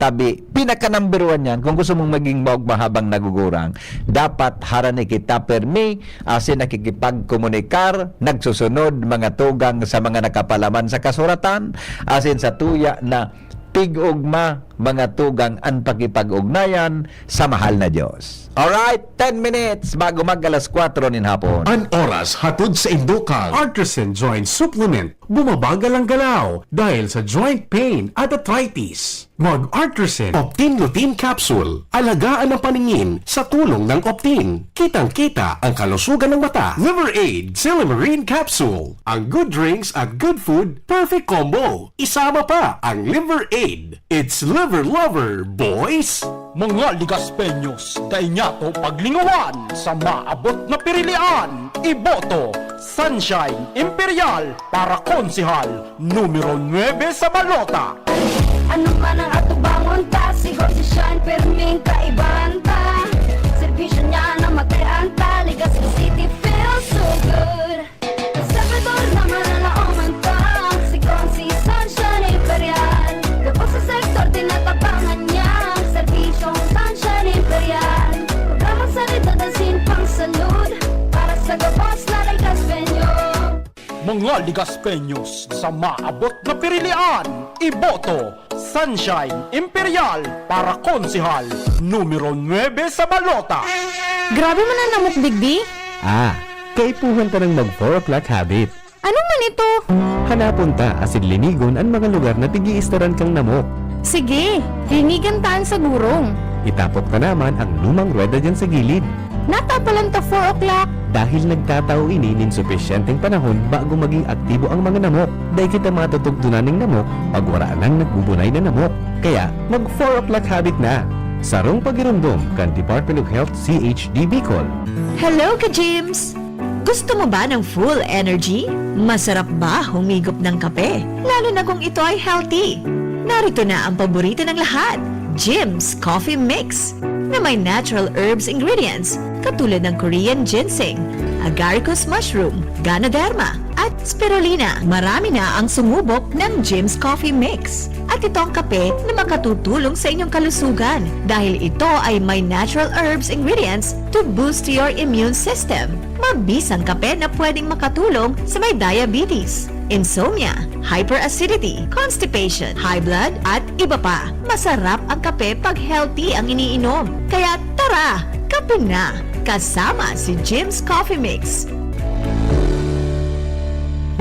D: tabi. Pinaka number 1 yan, kung gusto mong maging maugma habang nagugurang, dapat harani kita permi asin nakikipagkomunikar, nagsusunod mga tugang sa mga nakapalaman sa kasuratan, asin sa tuya na pig-ugma mga tugang ang pakipag-ugnayan sa mahal na Diyos. Alright, 10 minutes bago mag-alas 4 nin hapon.
B: An oras hatod sa Indukal.
H: Artisan Joint Supplement. Bumabagal ang galaw dahil sa joint pain at arthritis. Mag-Artisan Optin Lutein Capsule. Alagaan ang paningin sa tulong ng Optin. Kitang-kita ang kalusugan ng mata. Liver Aid Silimarine Capsule. Ang good drinks at good food, perfect combo. Isama pa ang Liver Aid. It's Liver Lover, boys!
I: Mga ligaspenyos, kainyato paglingawan sa maabot na pirilian. Iboto, Sunshine Imperial para konsihal, numero 9 sa balota.
E: Ano man ang atubangon ta, siguro si Shine perming kaibahan ta. Servisyo niya na magkayanta, Legazpi City feels so good. Sabador naman na laoman ta, siguro si Sunshine Imperial. Kapag sa sektor tinatapangan niya, serbisyong Sunshine Imperial. Programang sanidad at sinpang salud, para sa gabos na Legaspenyo.
I: Mga ligaspenyos, sa maabot na pirilian. Iboto, Sunshine Imperial para konsihal, numero 9 sa balota.
J: Grabe man ang namok digdi.
A: Kaipuhan ta ng mag 4 o'clock habit.
J: Ano man ito?
A: Hanapon ta asin linigon ang mga lugar na tigi-istaran kang namok.
J: Sige, linigan taan sa gurong.
A: Itapok ka naman ang lumang rueda dyan sa gilid.
J: Natapalan ta 4 o'clock.
A: Dahil nagtatao ini nin sufisyenteng panahon bago maging aktibo ang mga namok. Dahil kita matutugtunan ng namok pag wala nang nagbubunay na namok. Kaya mag 4 o'clock habit na. Sarong pagirumdum kan Department of Health CHD Bicol.
K: Hello ka, James! Gusto mo ba ng full energy? Masarap ba humigop ng kape? Lalo na kung ito ay healthy. Narito na ang paborito ng lahat, Jim's Coffee Mix, na may natural herbs ingredients katulad ng Korean ginseng, agaricus mushroom, ganoderma, at spirulina. Marami na ang sumubok ng Jim's Coffee Mix. At ito ang kape na makatutulong sa inyong kalusugan dahil ito ay may natural herbs ingredients to boost your immune system. Mabisang kape na pwedeng makatulong sa may diabetes, insomnia, hyperacidity, constipation, high blood, at iba pa. Masarap ang kape pag healthy ang iniinom. Kaya tara, kape na! Kasama si Jim's Coffee Mix.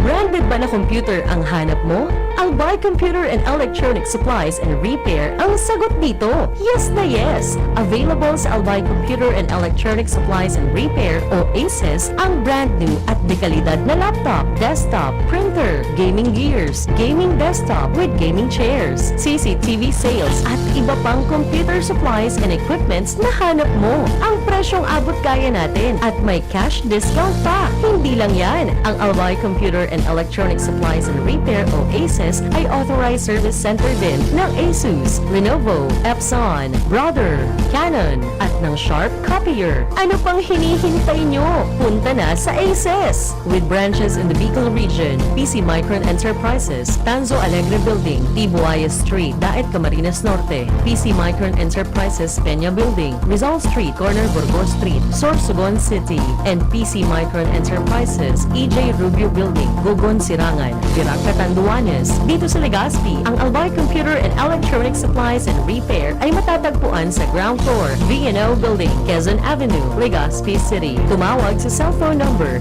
J: Branded ba na computer ang hanap mo? Albay Computer and Electronic Supplies and Repair ang sagot dito. Yes na yes! Available sa Albay Computer and Electronic Supplies and Repair o ACES ang brand new at dekalidad na laptop, desktop, printer, gaming gears, gaming desktop with gaming chairs, CCTV sales at iba pang computer supplies and equipments na hanap mo. Ang presyong abot kaya natin at may cash discount pa. Hindi lang yan, ang Albay Computer and Electronic Supplies and Repair o ACES ay authorized service center din ng ASUS, Lenovo, Epson, Brother, Canon at ng Sharp Copier. Ano pang hinihintay nyo? Punta na sa ACES! With branches in the Bicol region, PC Micron Enterprises, Tanzo Alegre Building, Tibuaya Street, Daet Camarines Norte, PC Micron Enterprises, Peña Building, Rizal Street, Corner Burgos Street, Sorsogon City, and PC Micron Enterprises, EJ Rubio Building, Gogon Sirangan, Virac Catanduanes. Dito sa Legazpi, ang Albay Computer and Electronic Supplies and Repair ay matatagpuan sa ground floor, V&O Building, Quezon Avenue, Legazpi City. Tumawag sa cellphone number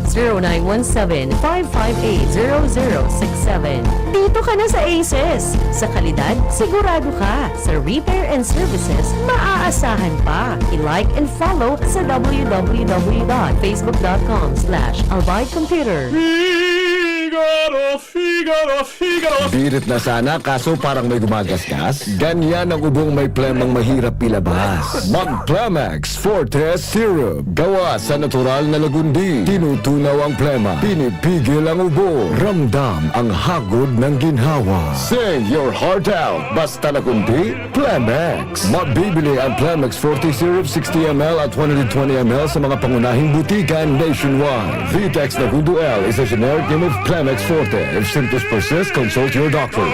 J: 0917-558-0067. Dito ka na sa ACES. Sa kalidad, sigurado ka. Sa repair and services, maaasahan pa. I-like and follow sa www.facebook.com/albaycomputer.
I: We got a feel.
H: Figaro, Figaro.
B: Birit na sana kaso parang may gumagasgas. Ganyan ang ubong may plemang mahirap ilabas. Mag-Plemex Forte Syrup. Gawa sa natural na lagundi. Tinutunaw ang plema. Pinipigil ang ubo. Ramdam ang hagod ng ginhawa. Sing your heart out. Basta lagundi, Plemex. Mabibili ang Plemex Forte Syrup 60ml at 120ml sa mga pangunahing butikan nationwide. Vitex Nagundo L is a generic name of Plemex Forte. If symptoms persist, consult your doctor.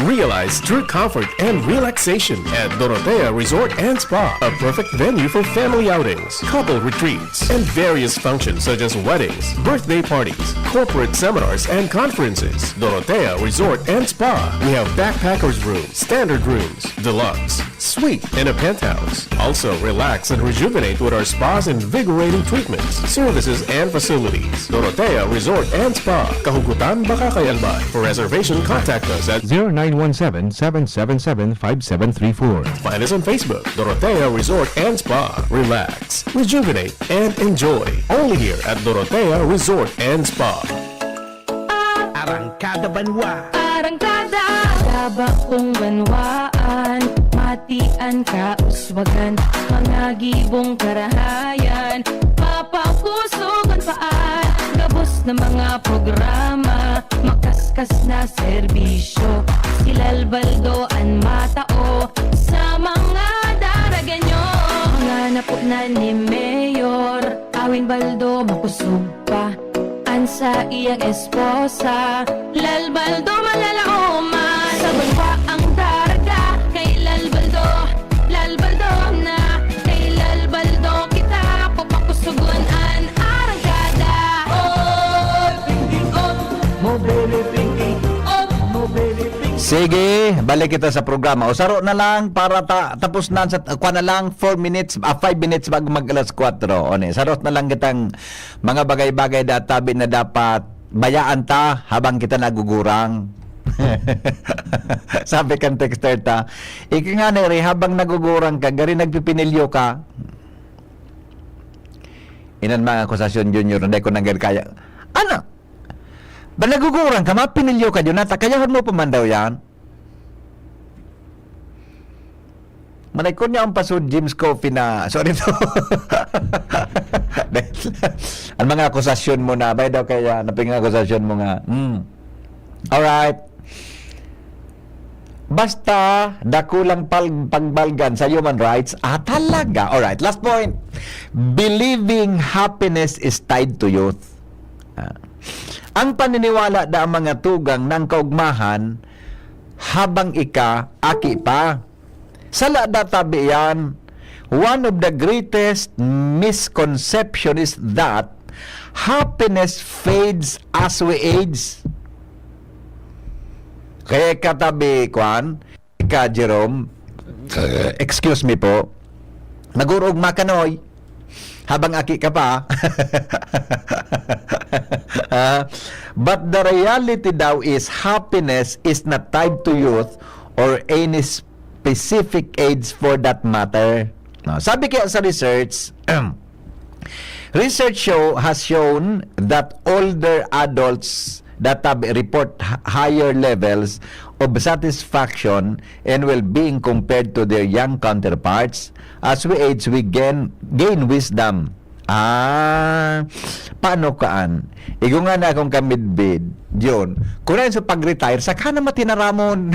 H: Realize true comfort and relaxation at Dorotea Resort and Spa, a perfect venue for family outings, couple retreats, and various functions such as weddings, birthday parties, corporate seminars, and conferences. Dorotea Resort and Spa. We have backpackers rooms, standard rooms, deluxe, suite, and a penthouse. Also, relax and rejuvenate with our spas and invigorating treatments, services, and facilities. Dorotea Resort and Spa, Kahugutan, Bakakay, Albay. For reservation, contact us at
A: 0917-777-5734.
H: Find us on Facebook, Dorotea Resort and Spa. Relax, rejuvenate, and enjoy. Only here at Dorotea Resort and Spa.
C: Arangkada banwa.
J: Arangkada Taba kong banwaan Matian ka uswagan Mga gibong karahayan Papakusugan paan Gabos na mga programa Makaskas na serbisyo Silalbaldoan matao Sa mga daraganyo Mga napo na ni Mayor Awin baldo makusog pa sa iyang esposa Lalbaldo malalaoman Sa banwa ang daraga Kay Lalbaldo na Kay Lalbaldo kita Papakusuguan arangkada Oy, pingping on Mo baby pingping on Mo baby pingping.
D: Sige, balik kita sa programa. O saro na lang para tapos na sa kuha na lang 5 minutes bago mag alas 4. Oni, sarot na lang kitang mga bagay-bagay databi na dapat bayaan ta habang kita nagugurang. Sabi kan texter ta, iki nga na rin, habang nagugurang ka, gari nagpipinilyo ka. Inan mga akusasyon junior, hindi ko nang kaya. Ano? Ba nagugurang ka, mapinilyo ka dyan, kayahon mo pa man daw yan. Manaykon niya ang pasod Jim's Coffee na, sorry to. Ang mga akusasyon mo na, bay daw kaya, naping akusasyon mo nga. Alright. Basta, dakulang pagbalgan sa human rights, talaga. Alright, last point. Believing happiness is tied to youth. Ang paniniwala da ang mga tugang ng kaugmahan habang aki pa. Sala databi yan, one of the greatest misconception is that happiness fades as we age. Kaya katabi, Jerome, excuse me po, nagurog makanoy, habang aki ka pa. But the reality daw is happiness is not tied to youth or any specific age for that matter. Sabi kaya sa research, research has shown that older adults that report higher levels of satisfaction and well-being compared to their young counterparts. As we age, we gain wisdom. Paano kaan? Igo nga na akong kamidbid, yun. Kung na sa pag-retire, saka na matinaramon.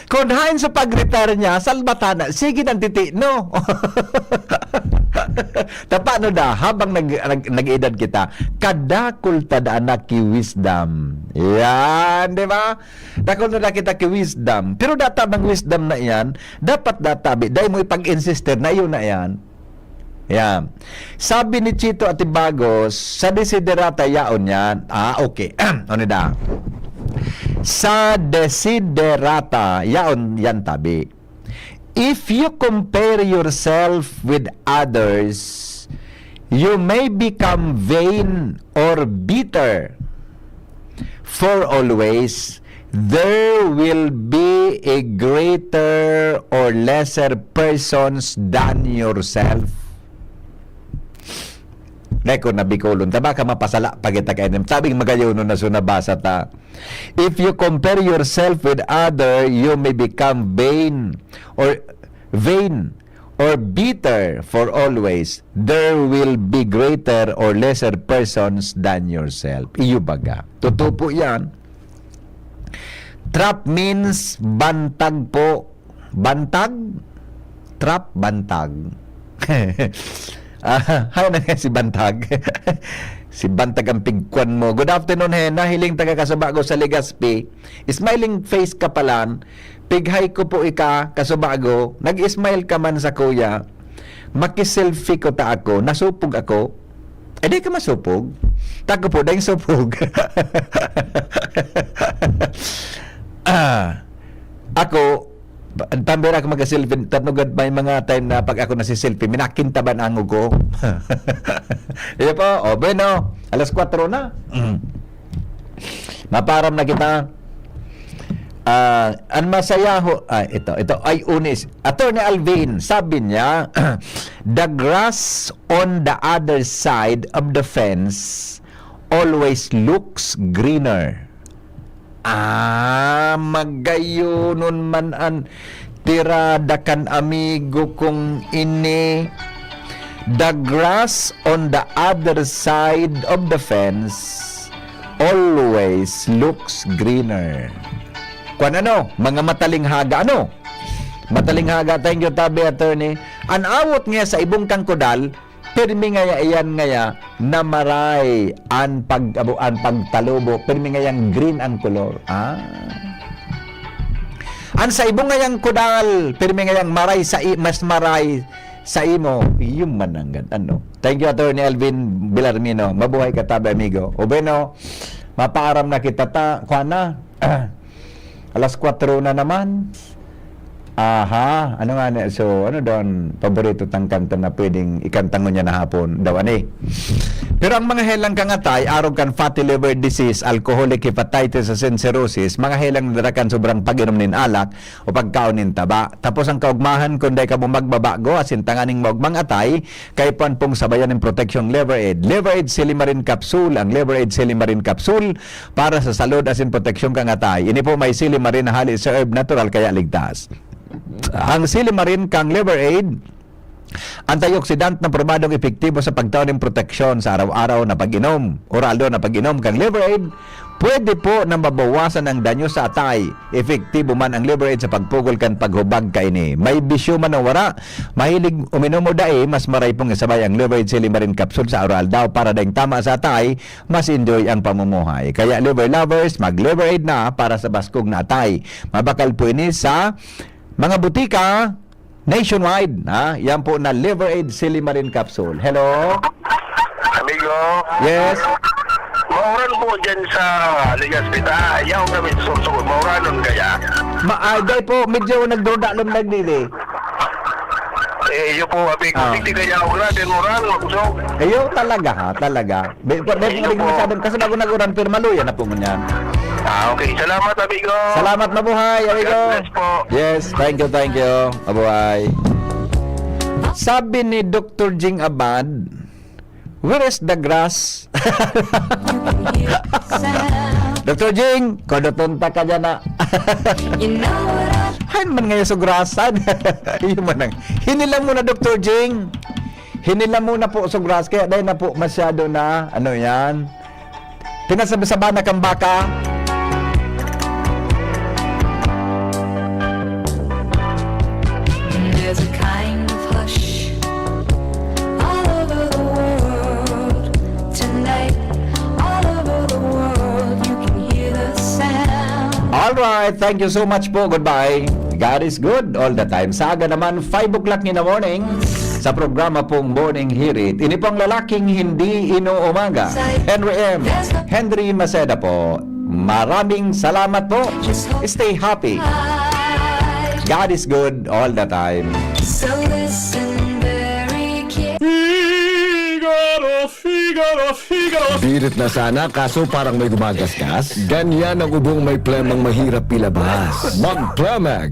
D: Kung hain sa pag-retire niya, salbatana, sige ng titi, no? Paano da, habang nag-edad kita, kadakul tada anak ki wisdom. Yan, di ba? Dakul na kita ki wisdom. Pero data ng wisdom na yan, dapat databi, dahil mo ipag-insister na yun na yan. Yan. Sabi ni Chito Atibagos, sa desiderata yaon yan, okay. Ano da? Sa desiderata, yaon yan tabi. If you compare yourself with others, you may become vain or bitter. For always, there will be a greater or lesser persons than yourself. Rekord na Bicolon. Taba ka mapasala pagita ka inim. Sabing magayon na sunabasa ta. If you compare yourself with other, you may become vain or bitter for always. There will be greater or lesser persons than yourself. Iyo baga. Totoo po yan. Trap means bantag po. Bantag? Trap, bantag. Hay na nga si Bantag. Si Bantag ang pigkwan mo. Good afternoon, Hena. Hiling taga Kasubago sa Legazpi. Smiling face ka palan. Pighay ko po ika, Kasubago. Nag-smile ka man sa kuya. Makiselfie ko ta ako. Nasupog ako. Eh, di ka masupog. Tako po, dahil supog. Ako, tambira ako mag-selfie, tanugad may mga time na pag ako nasi-selfie, minakintaban ang ugo. Iyo po, o bueno, alas 4 na. Maparam na kita. Ang masaya ho, ito ay unis. Attorney Alvin, sabi niya, the grass on the other side of the fence always looks greener. Magayonon man an tirada kan amigo kong ini. The grass on the other side of the fence always looks greener. Kung ano, mga matalinghaga, ano? Matalinghaga, thank you, Tabi Attorney. An awot nga sa ibong kangkodal, pirmi nga iyan nga na maray an pagtalubo, pirmi nga yang green ang color. An sa ibong nga yang kodal, pirmi nga yang maray sa mas maray sa imo, yung manangan, ano? Thank you, Attorney Alvin Bilarmino. Mabuhay ka, Tabi, amigo. O bueno, mapaaram na kita kuana. Alas 4 na naman. Ano nga na? So, ano doon? Paborito tang kanta na pwedeng ikantangon niya na hapon. Daw, ani? Pero ang mga helang kangatay, arog kan fatty liver disease, alcoholic hepatitis, and cirrhosis, mga helang narakan sobrang pag-inom nin alak o pagkaon nin taba. Tapos ang kaugmahan, kundi ka mo magbabago, asin tanganing maugmang atay, kay pong sabayan ng protection Liver Aid. Liver Aid Silimarin Capsule, ang Liver Aid Silimarin Capsule, para sa salud asin proteksyon kangatay. Ini po may Silimarin na hali sa herb natural kaya ligtas. Ang Silimarin kang Liver Aid, antioxidant na probadong epektibo sa pagtaon ng proteksyon sa araw-araw na pag-inom. Oraldo na pag-inom kang Liver Aid, pwede po na mabawasan ang danyo sa atay. Epektibo man ang Liver Aid sa pagpugol kan paghubag kaini. May bisyo man o wara, mahilig uminom o dae, mas maray pong isabay ang Liver Aid Silimarin Capsule sa oral daw para daing tama sa atay, mas enjoy ang pamumuhay. Kaya liver lovers, mag-Liver Aid na para sa baskog na atay. Mabakal po ini sa mga butika nationwide. Yan po na Liver Aid Silimarin Capsule. Hello?
F: Amigo,
D: Yes?
F: mauran po dyan sa Legazpi. Ayaw kami susugod. Mauranon kaya.
D: Maaday po, medyo nagdodalom nagdili.
F: Iyo po, amigo. Hindi kaya uran. Uran, magsog.
D: Ayo talaga ha, talaga. Hindi masyadong kasi bago nag-uran pero maluya na po mo yan.
F: Okay. Salamat, amigo.
D: Salamat, mabuhay, amigo.
F: God bless po.
D: Yes, thank you. Mabuhay. Sabi ni Dr. Jing Abad, where is the grass? Dr. Jing, kodotonta ka dyan na. Hain man ngayon sa grasan. Hinilang muna, Dr. Jing. Hinilang muna po sa grass. Kaya dahil na po masyado na, ano yan, pinasabasaba na kang baka.
E: There's a kind of hush all over the world tonight. All over the world, you can hear the sound.
D: Alright, thank you so much po. Goodbye. God is good all the time. Sa aga naman, 5 o'clock in the morning, sa programa pong Morning Hirit. Ini pong lalaking hindi inuumaga. Henry M. Henry Maceda po. Maraming salamat po. Stay happy. God is good all the time.
E: So listen very carefully.
B: Birit na sana kaso parang may gumagasgas. Ganyan ang ubong may plemang mahirap ilabas. Mag-Plemex